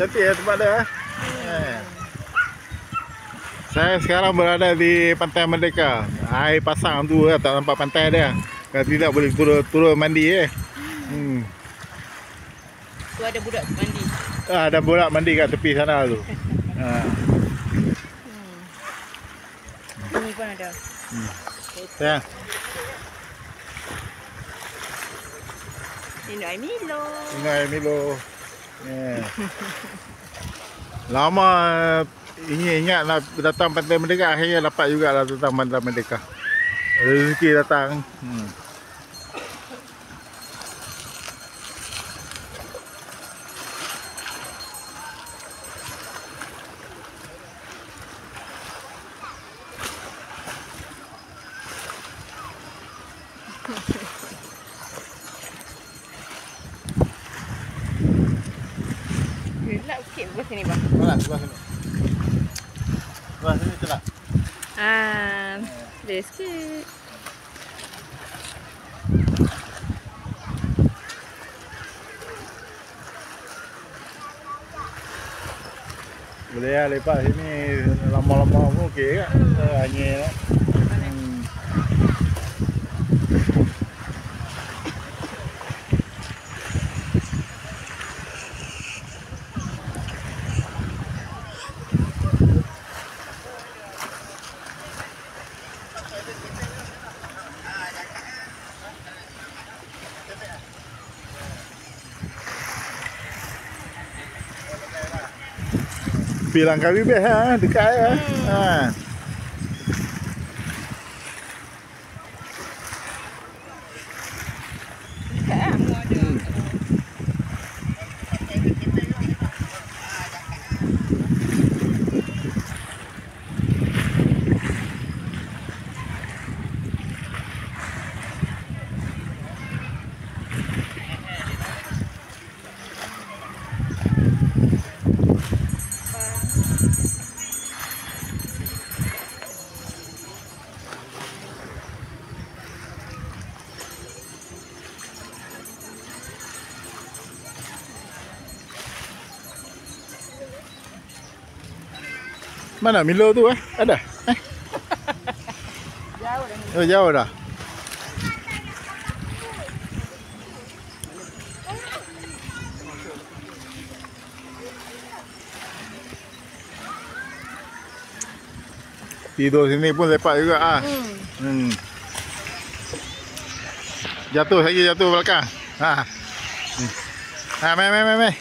cantik ya tempat dia. Saya sekarang berada di Pantai Merdeka. Air pasang tu tak nampak pantai dia. Kalau tidak boleh turun mandi Tu ada budak mandi. Ada budak mandi kat tepi sana tu. Ini pun ada. Ya. Ini air Milo. Sungai Milo. Lama ingat nak datang Pantai Merdeka, akhirnya dapat juga lah datang Pantai Merdeka. Rezeki datang. Gelap sikit belah sini bang. Sebelah sini. Sebelah sini celak. Boleh sikit. Boleh lah lepak sini lama-lama pun okey kan. Angin lah. Bilang kami beh dekat ya. Mana Milo tu Ada? Jauh dah. Oh, jauh dah. Tidur sini pun lepak juga Jatuh lagi, jatuh belakang. Mai.